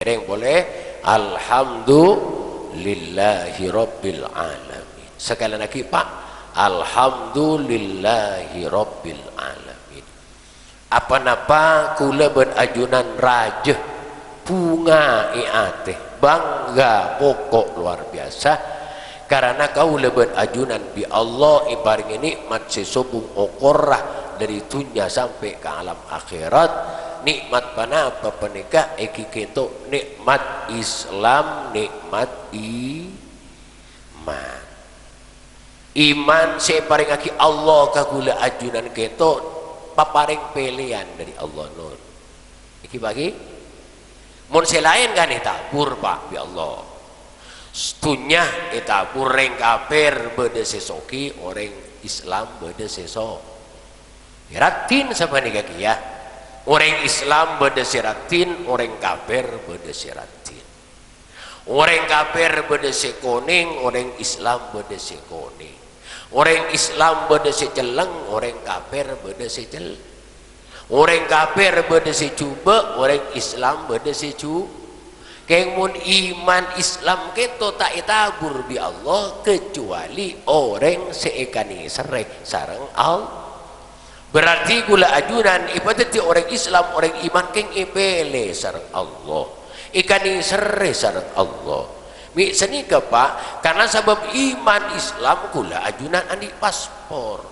Dereng boleh alhamdulillahi rabbil alamin. Sekali lagi Pak, alhamdulillahi rabbil alamin. Apa-napa kula berajunan raja bunga iateh bangga pokok luar biasa karena kau lebih ajunan bi Allah ibaring nikmat sesobung okorah dari dunia sampai ke alam akhirat. Nikmat panapa penikah eki kento nikmat Islam, nikmat iman saya paring aki Allah kagula ajunan kento paparing pilihan dari Allah nun iki bagi mun selain kan itabur Pak bi Allah setunya itabur reng kafir beda sesoki orang Islam beda sesok ratin sabanika kia orang Islam beda siratin, orang kafir beda siratin. Orang kafir beda kuning, orang Islam beda kuning. Orang Islam beda celeng, orang kafir beda celeng. Orang kafir beda cuba, orang Islam beda cu. Kemun iman Islam keto tak itabur bi Allah kecuali orang seekani serek sareng Allah. Berarti gula ajunan ibadati orang Islam orang iman keng ipele sareng Allah ikani serre sareng Allah mi senika Pak karena sebab iman Islam gula ajunan andi paspor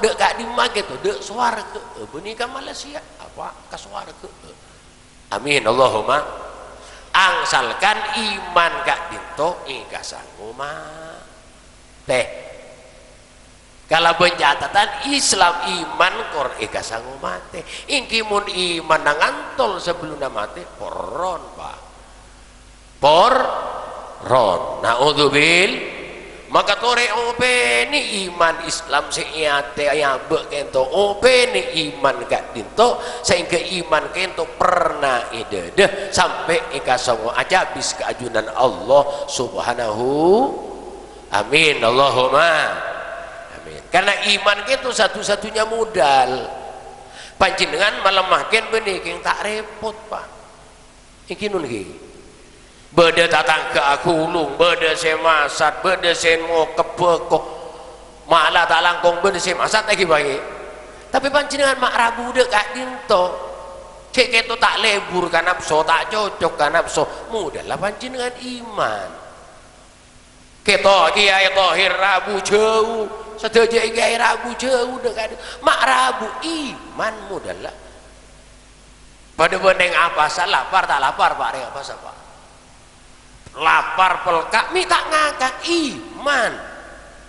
dek gak dimake tuh dek swarga benika Malaysia apa ka swarga amin Allahumma angsalkan iman gak dinto ika sanggup teh kalau pencatatan Islam iman kor eka sanggup mati ingkimun iman nangantol sebelum mati poron Pak poron naudzubil maka tore ope ni iman Islam seiate ayabek kento ope ni iman gak dinto sehingga iman kento pernah idedeh sampai eka sanggup aja bis keajunan Allah subhanahu amin Allahumma karena iman itu satu-satunya modal panjenengan melemahkan benih yang tak repot Pak iki nun iki beda tatang ke akulung beda semasat beda senmo kebekok malah tak langkong beda semasat lagi bagi tapi panjenengan mak ragu dek kak dinto cek itu tak lebur kan nafsu tak cocok kan nafsu modal lah panjenengan iman kita kiai tohir rabu jauh sedaya kiai rabu jauh dekat mak rabu iman modal pada beneng apa salah lapar tak lapar Pak apa apa lapar pelkak mi tak ngakak iman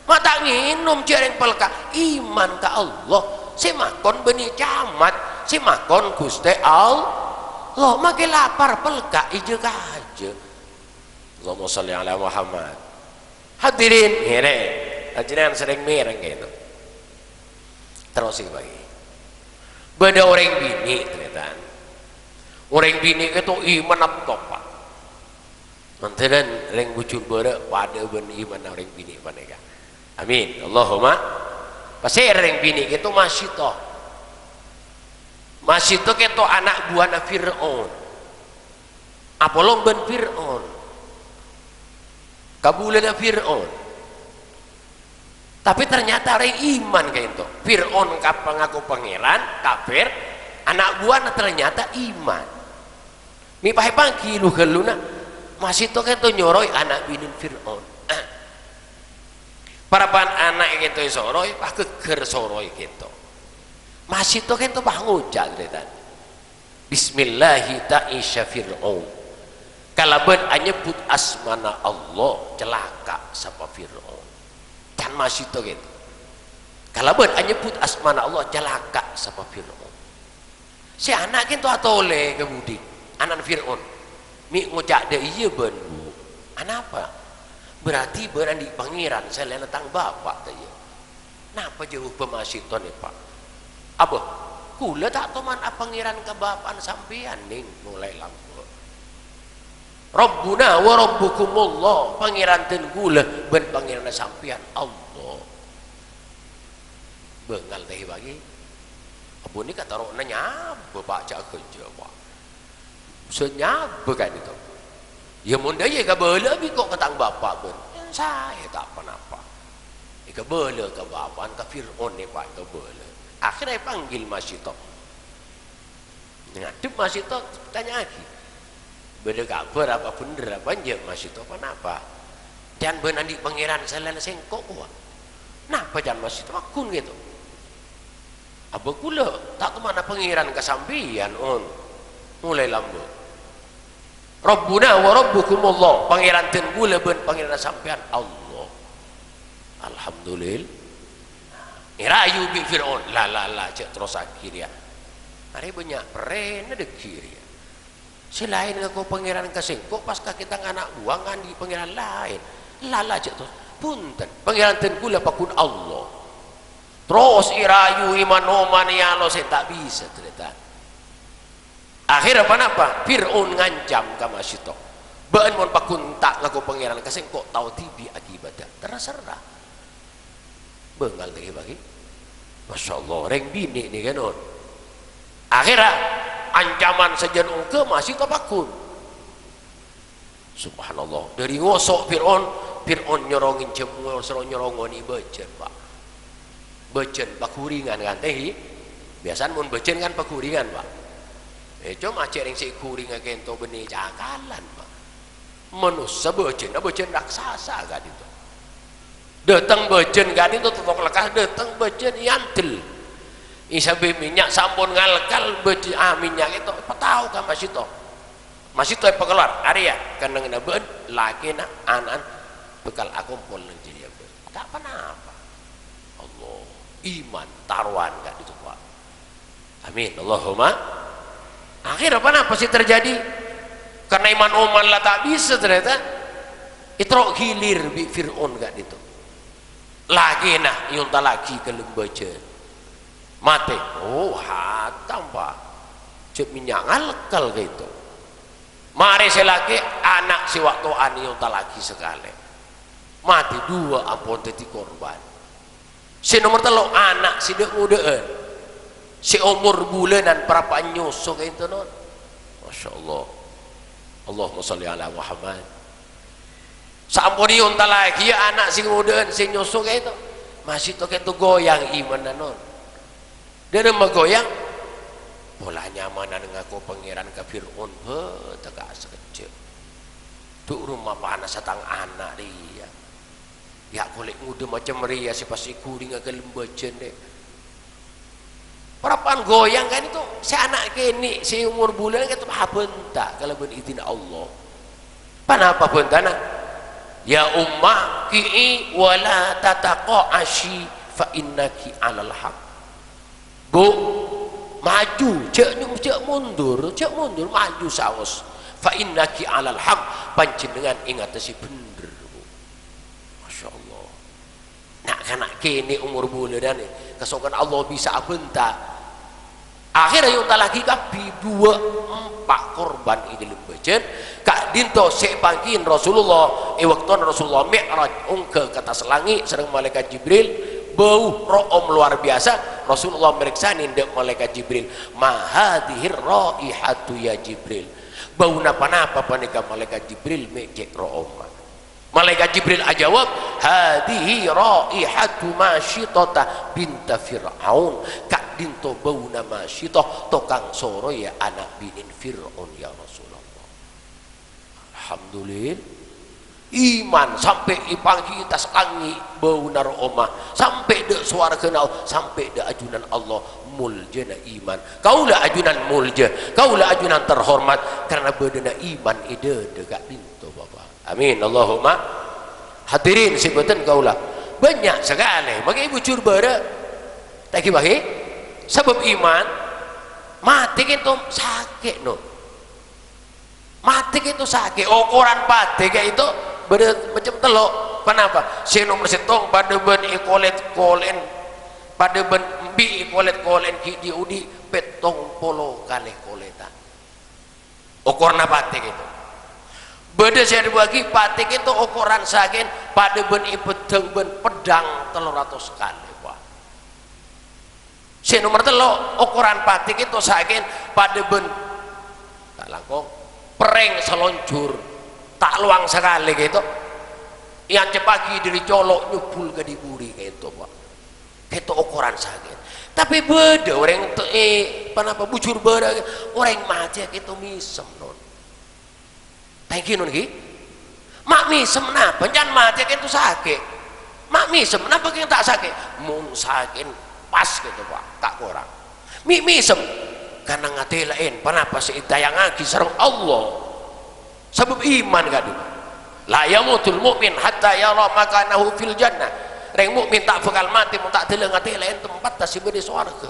mak tak nginum jaring pelkak iman ke Allah si makon benih camat si makon Gusti Allah makin lapar pelkak ije kaje Allahumma sholli ala Muhammad hadirin ini ajaran sering mereng gitu terus sih bagi beda orang bini ternyata orang bini itu iman apa Pak nanti kan orang bucur beda pada ben iman orang bini mereka amin Allahumma pasti orang bini itu masih itu anak buah Fir'aun apa lo ben Fir'aun kabulana Fir'aun tapi ternyata orang iman kayak itu Fir'aun ngaku pangeran kafir anak buah ternyata iman mi pahe pangki lu geluna masih itu kan tuh nyoroi anak binin Fir'aun para pan anak gitu soroi pak keger soroi gitu masih itu kan tuh pak ngujak gitu bismillahi ta'isya Fir'aun kalau ben anyebut asmana Allah celaka sapa Fir'aun kan masih itu gitu kalau ben anyebut asmana Allah celaka sama Fir'aun si anak itu atole kemudian anak Fir'aun mi ngucak deh iya ben bu anak apa berarti berani pangeran saya tentang bapak tanya kenapa jauh pemasito nih Pak apa kula tak teman pangeran ke bapak sampean ning mulai lampu Rabbuna wa rabbukumullah pangeran ten gula ben pangeran sampean Allah bengal teh bagi abu ni kata rok nanya bapak cak kerja Pak senyap kan itu ya munda ya kabela bi kok ketang bapak ben saya tak apa-apa kabela ke bapak ke Fir'aun ni pak kabela akhirnya panggil Masito ngadep Masito tanya lagi beda kabar apa bener apa aja Masito kenapa jangan benandi pangeran salah sengkok kuat kenapa jangan Masito akun gitu apa kula tak kemana pangeran kesampian on mulai lambat Rabbuna wa rabbukumullah pangeran ten kula ben pangeran sampean Allah alhamdulillah irayu bi Fir'aun la cek terus akhir ya hari banyak peren ada kiri ya selain ngaku pangeran kesengkok pas kita anak uangan di pangeran lain la cek terus punten pangeran ten kula pakun Allah terus irayu iman ya lo saya tak bisa ternyata akhirnya apa Fir'aun ngancam ke Masito ben mon pakuntak ngaku pangeran kesengkok tahu tibi akibatnya terserah bengal lagi bagi Masya Allah reng bini nih kan on akhirnya ancaman sejen ke Masito pakun subhanallah dari ngosok Fir'aun nyorongin cemul serong nyorongoni becen pak becen pakuringan kan teh biasanya mun becen kan pakuringan pak cuma cering si kuring agento benih cakalan pak manusia becen raksasa kan itu datang becen kan itu tutuk lekas datang becen yantel isabe minyak sampun ngalkal becen minyak itu apa tahu kan Masito apa keluar ada ya karena ngena ben laki nak anan bekal aku pun jadi apa tak apa Allah iman taruhan kan itu pak amin Allahumma akhirnya apa sih terjadi karena iman oman lah tak bisa ternyata itu gilir bi Fir'aun gak itu lagi nah yunta lagi ke lembaja mati oh hatam pak cek minyak ngalkal gitu mari selagi anak si waktu ani yunta lagi sekali mati dua ampun teti korban si nomor telo anak si dek mudaan si umur bulanan berapa nyusuk itu non Masya Allah Allahumma sholli ala Muhammad sampuni unta lagi ya anak si mudaan si nyusuk itu masih tuh itu goyang iman non dia nama goyang pola nyamanan ngaku pangeran ke Fir'aun tegak sekecil tuh rumah panas satang anak dia ya kulit muda macam ria si pasti kuring agak lembajan deh perapaan goyang kan itu si anak kini si umur bulan itu bentak kalau ben izin Allah kenapa bentana ya ummah ki'i wala tataqashi fa innaki alal haq bu maju cek mundur maju saus fa innaki alal haq panjenengan ingat si bener bu Masya Allah nak kanak kini umur bulan kesokan Allah bisa bentak akhirnya yung talaki kapi 24 korban ini lembajan kak dinto sepangkin Rasulullah waktu Rasulullah mi'raj ke atas langit sedang malaikat Jibril bau ro'om luar biasa Rasulullah meriksain dek malaikat Jibril mahadihir raihatu ya Jibril bau napa-napa panika malaikat Jibril mecek ro'om malaikat Jibril ajawab hadihi raihatu Masyitata binta Fir'aun kak dinto bau nama Masyitah tokang soro ya anak binin Fir'aun ya Rasulullah alhamdulillah iman sampai ipang kita sekangi bau naroma sampai dek suara kenal sampai dek ajunan Allah muljana iman kaulah ajunan mulja kaulah ajunan terhormat karena bedana iman ide dekat dinto bapak amin Allahumma hadirin sebutan kaulah banyak sekali maka ibu curbara tak bagi sebab iman mati itu sakit no mati itu sakit ukuran pati kayak itu beda macam telok kenapa si nomor setong pada ben ikolet kolen pada ben bi ikolet kolen ki diudi petong polo kali koleta ukuran pati gitu beda saya dibagi patik itu ukuran sakit pada ben ipedeng ben pedang 300 kali wah si nomor telo ukuran patik itu sakit pada ben tak langkong pereng seloncur tak luang sekali gitu yang cepagi dari colok nyubul ke diburi gitu pak itu ukuran sakit tapi beda orang kenapa bujur beda orang mati gitu misem non thank you non ki mak misem kenapa jangan mati itu sakit mak misem kenapa yang tak sakit mun sakit pas gitu pak tak kurang misem karena ngatelain kenapa si dayang lagi sareng Allah sebab iman gadu la yamutul mu'min hatta yara makanahu fil jannah reng mukmin tak bakal mati mun tak deleng ngatelain tempat tasih di surga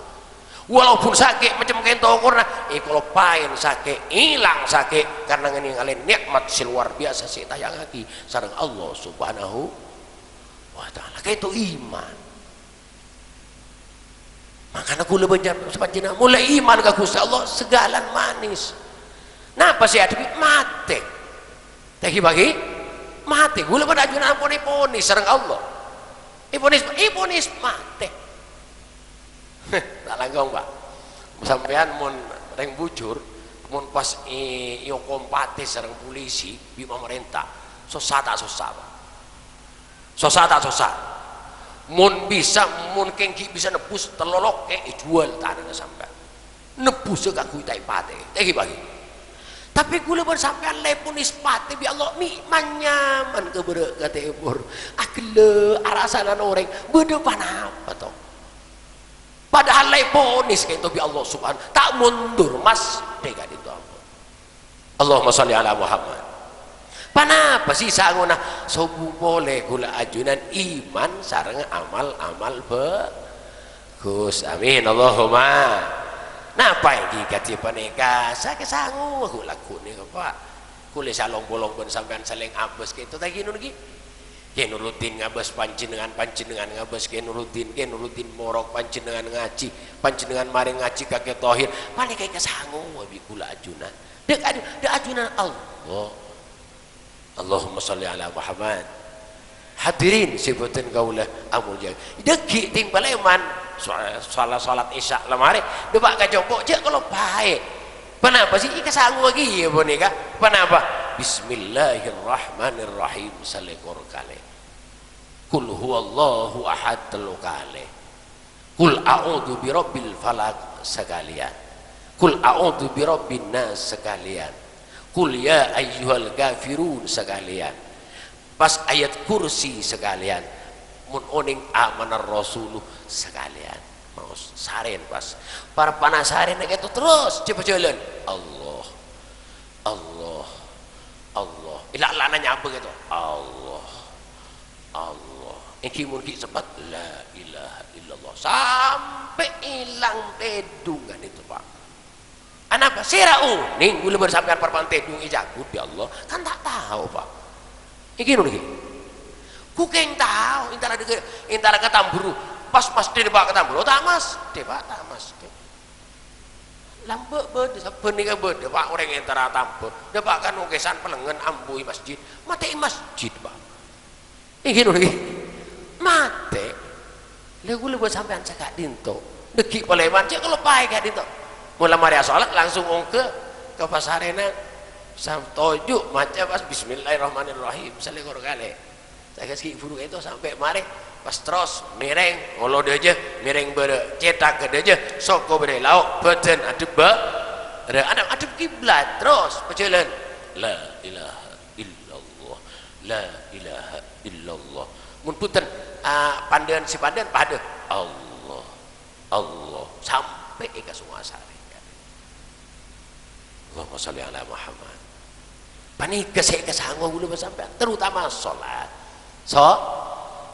walaupun sakit macam kento ukurna kalau pain sakit hilang sakit karena ngalih nikmat luar biasa si dayang lagi sareng Allah subhanahu wa ta'ala itu iman makanya kula banyak sepanjang mulai iman ke Gusti Allah segalan manis napa sih ada mati teki bagi mati kula pada ajunan ampun sareng Allah iponis mati tak langgong pak sampean mun reng bujur mun pas iyo kompati sareng polisi di pemerintah susah mun bisa mun kengki bisa nebus telolok jual tanah sampai nebus gak kui tai pate tegi bagi tapi gula pun sampai leponis pate bi Allah mi manyaman ke bere kata ebor akle arasanan orang bedepan apa toh padahal leponis kayak itu bi Allah subhanahu tak mundur mas tega itu apa Allahumma sholli ala Muhammad panapa sih sanguna sobu boleh gula ajunan iman sareng amal bagus amin Allahumma napa yang dikati paneka saya kesangu aku laku nih pak kule salong bolong pun sampean saling abes gitu tadi nun ki nurutin ngabes panjenengan ngabes ki nurutin morok panjenengan ngaji panjenengan maring ngaji kakek tohir paneka kesangu abi gula ajunan dek ajunan Allah Allahumma sholli ala Muhammad hadirin sebutin kaulah amul jaga deki ting baleman salat isya lemari debak ka jongkok je kalau baik kenapa sih ika sangu lagi ya boneka kenapa bismillahirrahmanirrahim salekor kale kul huwallahu ahad telu kale kul a'udzu birabbil falaq sekalian kul a'udzu birabbin nas sekalian kul ya ayyuhal kafirun sekalian pas ayat kursi sekalian mun oning amanar rasuluh sekalian mau saren pas para panasaren itu terus coba jalan Allah ilah lananya apa gitu Allah iki mun ki cepat la ilaha illallah sampai hilang tedungan itu pak anapa sirau ning gula bersampean perpante dung ijagut ya Allah kan tak tahu pak iki nu iki kukeng tahu intara ketamburu pas di debak ketamburu tak mas debak tak mas lambe bede saben iki bede pak orang intara tambur debak kan ukesan pelengen ambui masjid mati masjid pak iki nu iki mate le gula bersampean cakak dinto deki poleman cek kalau pae ka dinto mulai Maria sholat langsung ke pasarena samtoju macam pas bismillahirrahmanirrahim salekor kali saya kasih buruk itu sampai mari pas terus mireng ngolo deje mireng bere cetak ke deje soko bere lauk beten adep ada kiblat terus berjalan la ilaha illallah mun punten pandean si pandean pada Allah sampai ke semua sari Allahumma sholli ala Muhammad panika saya kesanggup dulu sampai terutama sholat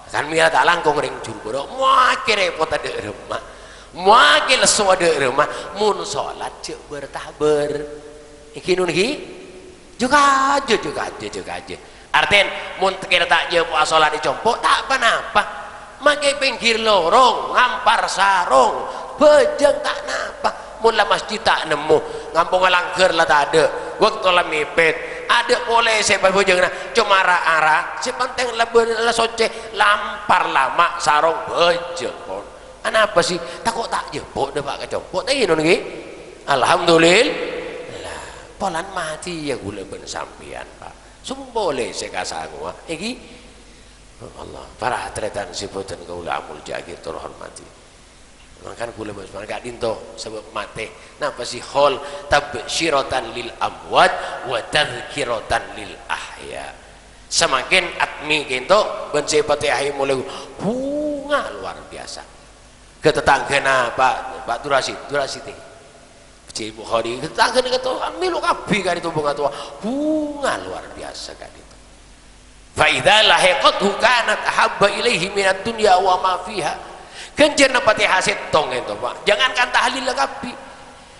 kan mira tak langkung ring juru muake repot ada rumah muake lesu ada rumah mun sholat cek bertaber iki nun iki juga aja artian mun kira tak je puas sholat dicompok tak apa-apa make pinggir lorong ngampar sarung bejeng tak napa mun lah masjid tak nemu ngampung langgar lah tak ada waktu lah mepet ada boleh saya bujeng nah cuma arah sepenting lah soce lampar lama sarung bejeng pun apa sih takut tak jemput dah pak kecopot tadi nun lagi alhamdulillah polan mati ya gula ben sampian Pak semua boleh saya kasangwa iki Allah para tretan sibutan kaula amul jagir terhormati makan gula mas gak dinto sebab mate napa sih hol tabsyiratan lil amwat wa tadhkiratan lil ahya semakin atmi kento ben sepatih mulai bunga luar biasa ke tetanggana Pak Durasi Cik Bukhari tetangga ni kata milu kabi kan itu bunga tua bunga luar biasa kan itu fa idza lahiqathu kanat ahabba ilaihi minad dunya wa ma fiha kenjen Fatihah setong itu Pak jangankan tahlil kabi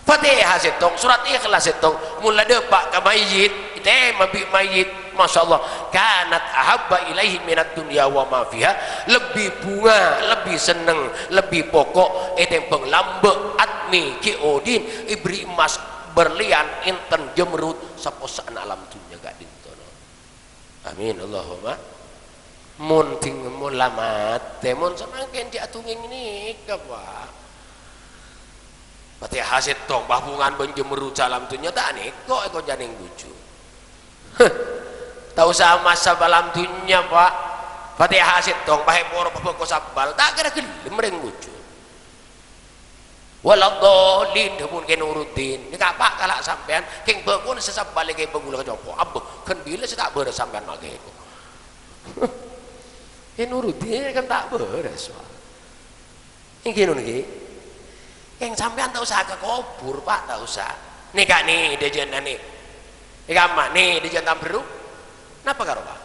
Fatihah setong surat ikhlas setong mula depak ka mayit teh mabi mayit masyaallah kanat ahabba ilaihi minad dunya wa ma fiha lebih bunga lebih seneng lebih pokok etempeng lambe atmi kiodin ibri emas berlian inten jemrut saposaan alam dunya gak dintono amin Allahumma mun ting mun lamat temon samangken jatungin ini ka Pak Fatihah setong bahungan benjemrut salam dunya tak nih kok eko janing buju tak usah masa balam dunia Pak Fatihah setong pakai poro pokok sabal tak kira gelem reng lucu waladolin pun kena urutin ini kapak kalak sampean keng bekun sesabal lagi pegula kecopo abah kan bila saya tak beres sampean pakai itu kena urutin kan tak beres ini kena nih yang sampean tak usah ke kubur Pak tak usah nih kak nih dia janda nih ikamat nih dia jantan beru kenapa karo Pak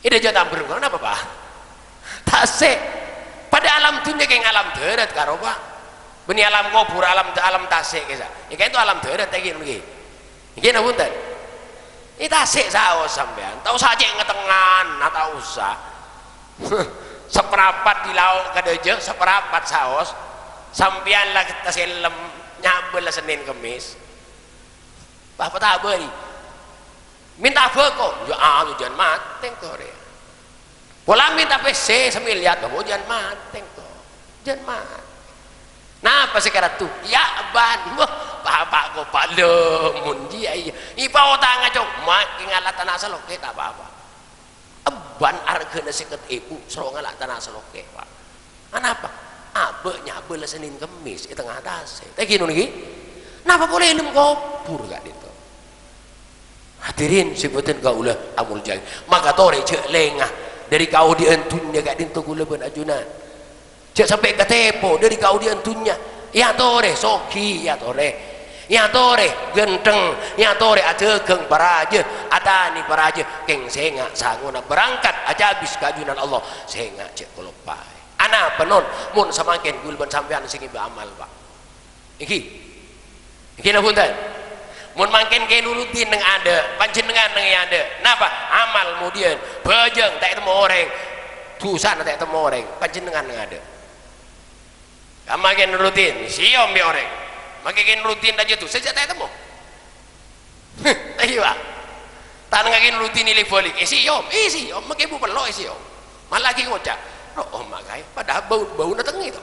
ide jantan beru kenapa Pak tasik pada alam dunia kayak alam darat karo Pak beni alam kubur alam tasik kisah ya itu alam darat kayak gini gini punten ini tasik saos sampean tahu saja ngetengan atau usah seperapat di laut kadeje seperapat saos sampean lah kita selem nyabel lah Senin Kemis apa tak beri minta beko ya alu jangan mateng to re pola minta PC semiliat bahwa jangan mateng to jangan mat napa sekarang tuh ya ban bapak ko palemun dia iya ipa otang ngacok mak ngalat tanah saloke tak apa-apa ban argana seket ibu sero ngalat tanah saloke Pak kenapa abenya bela Senin Kemis itu tengah atas teh gini nih napa boleh ilmu kubur gak itu hadirin sebutin kaulah amul jagi maka tore cek lengah dari kau dientunya gak dintu gula ben ajunan cek sampai ke tepo dari kau dientunya ya tore soki ya tore genteng ya tore adegeng baraje atani baraje keng senga sanguna berangkat aja habis kajunan Allah senga cek kolopai anak penon mun samakin gula ben sampean sing amal Pak iki napunten mun makin ke nurutin neng ada panjenengan neng ada napa amal kemudian bejeng tak temu orang tusan tak temu orang panjenengan neng ada makin nurutin siom bi orang makin nurutin aja tuh saja tak temu ayo tak ngakin nurutin nilai balik siom makin bu perlo siom malah lagi ngocak oh makai padahal bau datang itu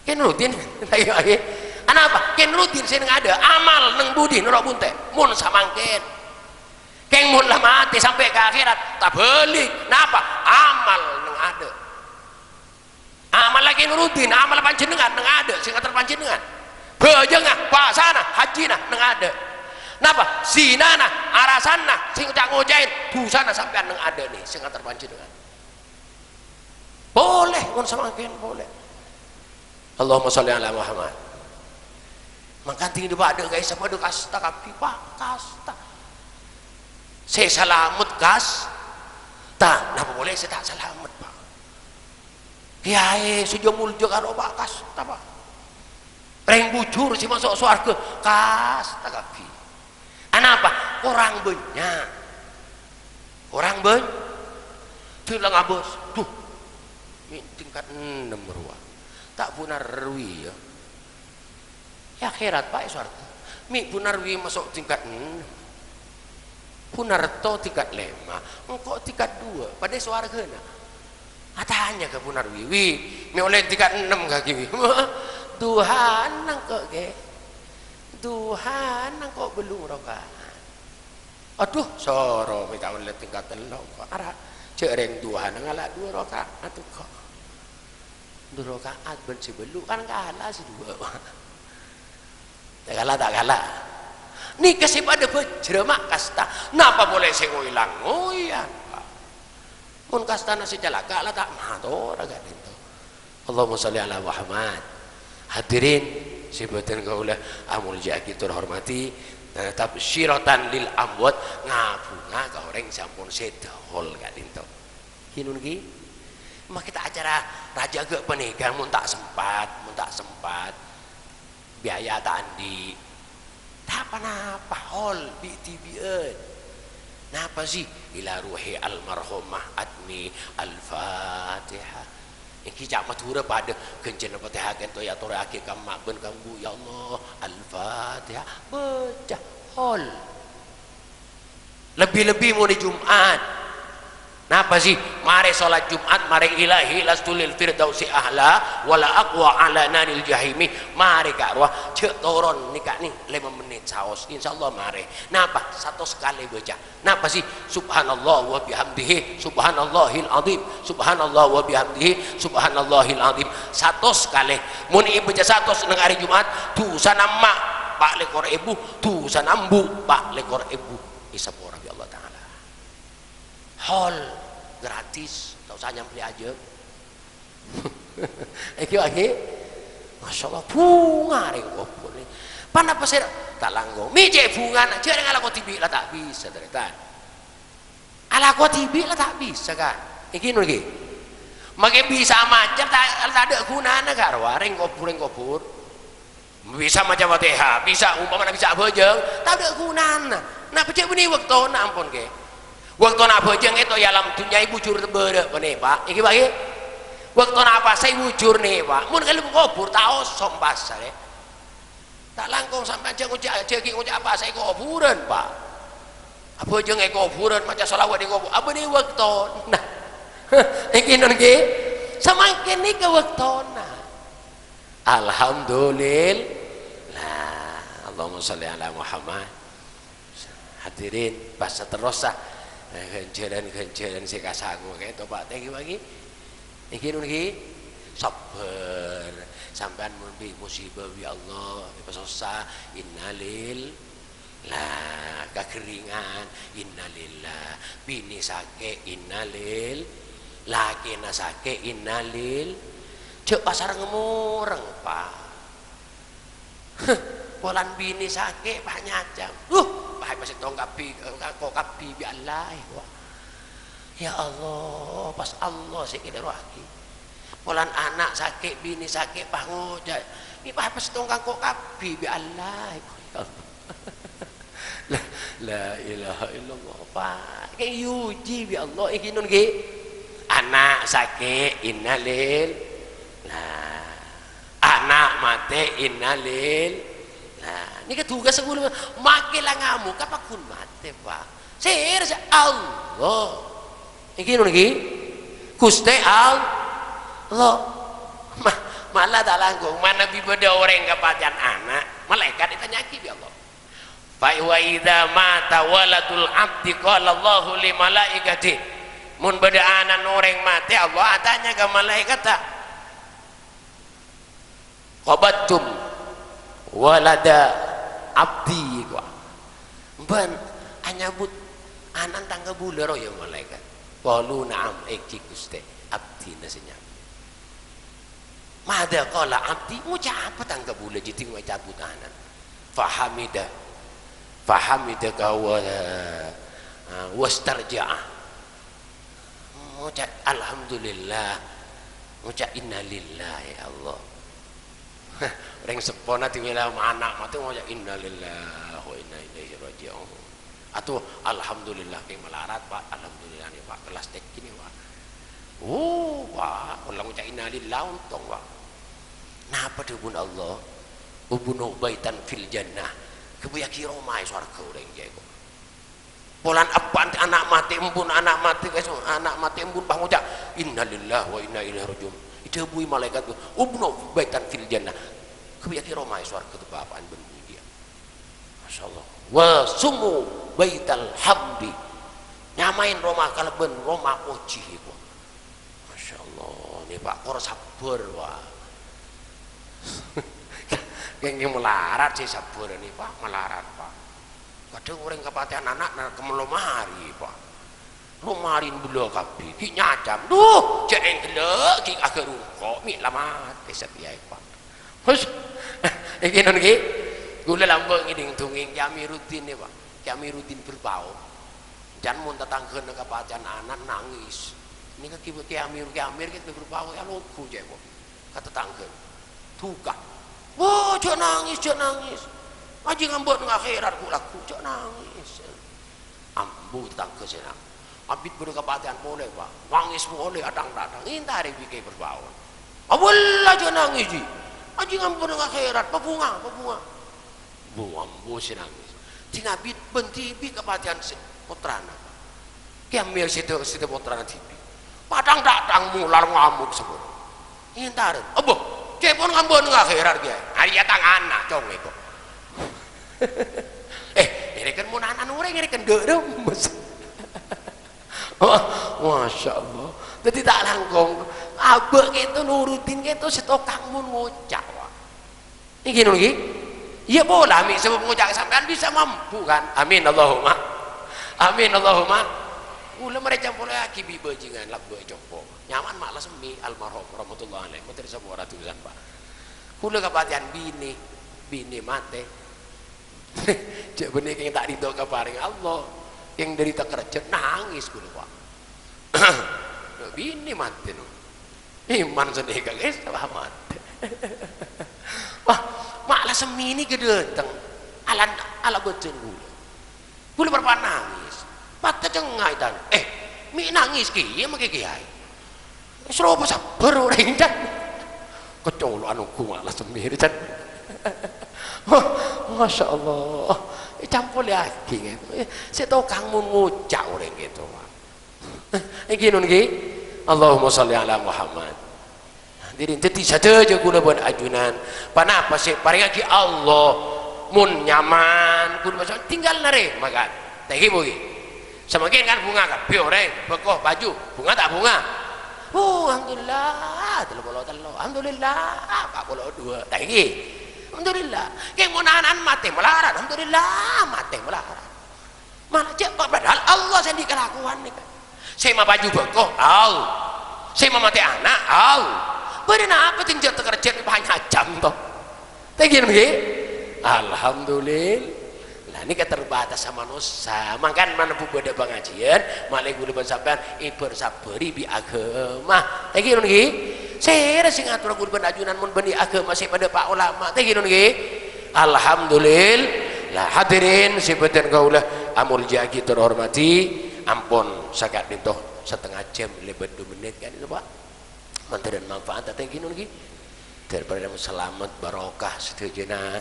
kan nurutin ayo kenapa? Ken rutin sing ada amal neng budi nurok bunte mun samangken keng mun lah mati sampai ke akhirat tak beli kenapa? Amal neng ada amal lagi rutin amal panjenengan neng ada sing terpanjenengan bejengah pasana hajina neng ada kenapa? Sinana arasana sing tak ngojain busana sampai neng ada nih sing terpanjenengan boleh mun samangken boleh Allahumma sholli ala Muhammad maka tinggi pada guys apa do kasta kapi Pak kasta saya selamat kasta napa boleh saya tak selamat Pak kiai sejumul karo Pak kasta Pak reng bujur si masuk surga kasta kapi apa orang banyak orang banyak bilang abos tuh ini tingkat 6 ruang tak punar rui ya akhirat Pak surga mi punarwi masuk tingkat 6 punarto tingkat 5 engkau tingkat 2 pada surga na atanya ke punarwi mi oleh tingkat 6 kaki Tuhan nang kok ke Tuhan kok belum rokaat. Aduh soro mereka melihat tingkat telok kok arah cereng Tuhan ngalah 2 rakaat tuh kok 2 rakaat ben sebelu kan kalah si 2 tak kalah ni kasih pada berjeremak kasta napa boleh saya ngoilang ngoyan mun kasta nasi jalaka lah tak mato raga itu Allahumma sholli ala Muhammad. Hadirin sebutan kaulah amul jaki terhormati tabsyiratan lil amwat ngabunga ka orang sampun sedhol gak dinto kinun ki mah kita acara raja ge pernikahan mun tak sempat biaya tak andi tak apa hol bi tibieun napa sih ila ruhi almarhumah admi al-fatihah iki cak matura pada kencen Fatihah kento ya torake kamak ben kambu ya Allah al-Fatihah baca hol lebih-lebih mau di Jumat napa sih mari salat Jumat mari ilahi lastulil firdausi ahla wala aqwa ala nanil jahimi mari kak roh cek toron nikah nih 5 menit saos insyaallah mari napa 100 kali baca napa sih subhanallah wa bihamdihi subhanallahil azim subhanallah wa bihamdihi subhanallahil azim 100 kali mun ieu baca 100 nang hari Jumat tu sanamma pak lekor ibu tu sanambu pak lekor ibu isapora bi Allah taala hol gratis tak usah nyampe aja iki lagi masyaallah bunga ring opo ni pan apa saya tak langgong mije bunga aja dengan ala tibi lah tak bisa teretan ala tibi lah tak bisa kan iki nu iki make bisa macam tak ada gunanya karo ring kopur bisa macam Fatihah bisa umpama bisa bojeng tak ada gunanya nah pecek beni wektona ampun ke waktu nak bojeng itu ya alam dunia ibu bujur tebere nih pak iki bagi waktu apa saya bujur nih pak mun kalau kubur tahu sompas saya tak langkung sampai aja ngucap apa saya kuburan pak apa bojeng kuburan macam salawat di kubur apa nih waktu nah iki non ki semakin nih ke waktu nah alhamdulillah Allahumma sholli ala Muhammad. Hadirin bahasa terus genceran si kasangu kayak itu pak tegi bagi iki nungi sabar sampean mimpi musibah ya Allah susah innalil lah kekeringan innalillah bini sake innalil laki nasake innalil cek pasar ngemureng pak polan bini sake banyak jam bahaya masih tong kapi biarlah ya Allah pas Allah sih kita rohaki polan anak sakit bini sakit pangoja ini bahaya pas tong kapi biarlah la ilaha illallah pak kayak yuji bi Allah iki nun ki anak sakit innalil nah anak mati innalil nah, ini tugas sebelum makilah ngamu kapakun mati pak sihir Allah ini lagi Gusti Allah malah tak langgung mana bibada orang kepajan anak malaikat ditanyaki ya Allah fa wa idza mata waladul abdi qala Allahu li malaikati mun bada anak orang mati Allah tanya ke malaikat tak qabattum walada abdi gua ban anyabut anan tangga bulero ya malaikat qalu na'am eki Gusti abdi nasinya mada qala abdi ngucap apa tangga bule jiti ngucaput anan fahamida wa wastarja'ah ngucap alhamdulillah ngucap innalillahi ya Allah orang sepona tinggal anak mati mau innalillahi wa inna ilaihi raji'un atau alhamdulillah kayak melarat pak alhamdulillah nih pak kelas tek ini pak pak ulang ucap innalillahi untung pak napa dibun Allah ubunu baitan fil jannah kebuya kira mai surga orang jago polan apa anak mati embun anak mati embun bang ucap innalillahi wa inna ilaihi raji'un itu malaikat ubnu baitan fil jannah kebiaki romai surga itu bapaan benih dia masyaallah wa sumu baital hamdi nyamain Roma kaleben Roma puji iku masyaallah nih Pak kor sabar Pak yang melarat sih sabar nih Pak melarat Pak kadang orang kepatihan anak kemelomari Pak lumarin belo kabeh ki nyacam duh cek engelek ki agak rungkok mi lamat setia Pak wis iki non iki kula lambung ngiding tunging kami rutin ya Pak kami rutin berbau jan mun tetanggeun kepatihan anak nangis ini kami kita berbau ya lugu cek Pak kata tetanggeun duka wah cek nangis aja ngambek nang akhirat kula cek nangis ambu tetangga senang abit berkepatihan boleh Pak nangis boleh adang-adang intari bikin berbau awal aja nangis ji aja ngambek nang akhirat pebunga bu si nangis tina bit bentibi kepatihan putrana Pak kiamir situ putrana tibi padang datang mular ngamuk sebut intari aboh cepon ngambek nang akhirat dia hari datang anak cong itu ini kan mau nanan orang ini kan dong Masya Allah jadi tak langkong abang itu nurutin itu setokang mun ngucap ini gini lagi iya boleh amin sebab ngucap sampean bisa mampu kan amin Allahumma ula mereka boleh lagi bibajingan labdo copo nyaman malah semi almarhum rahmatullah alaih menteri sebuah ratusan Pak kula kepatihan bini mati cek benih yang tak ridho keparing Allah yang derita kerja nangis kula Pak bini mati no iman sedih guys selamat wah malah semini gedeteng ala bocen kula berapa nangis patah cengah itu mi nangis kiai make kiai seroba sabar orang dan kecolok anakku malah semiri dan Masya Allah campur lagi saya tahu kamu ngucap orang gitu ini nungi Allahumma sholli ala Muhammad jadi saja guna buat ajunan kenapa sih paling lagi Allah mun nyaman guna macam tinggal nare makan tegi bogi semakin kan bunga kan bioreng bekoh baju bunga tak bunga alhamdulillah alhamdulillah pak puluh dua tegi alhamdulillah yang mau nahan mati melarat alhamdulillah mati melarat malah cepat padahal Allah sendiri kelakuan nih kan saya mau baju bekoh saya mau mati anak benar apa tinggal kerja banyak jam toh tegin begini alhamdulillah nah ini keterbatas sama nusa makan mana pun beda pengajian malah gue depan sampean bersabari bi agama tegin begini saya sing atur gue depan ajunan mun benih agama saya pada pak ulama tegin begini alhamdulillah lah hadirin sebutan kaulah amul jagi terhormati ampun sakat itu setengah jam lebih 2 menit kan itu Pak manfaat dan manfaat tak gini lagi daripada selamat barokah setujuna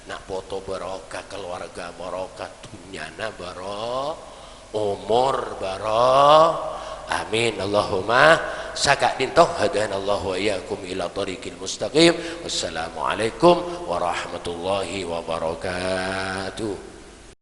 nak foto barokah keluarga barokah dunyana barokah umur barokah amin Allahumma sakak dintoh hadanallahu wa iyyakum ila tariqil mustaqim wassalamualaikum warahmatullahi wabarakatuh.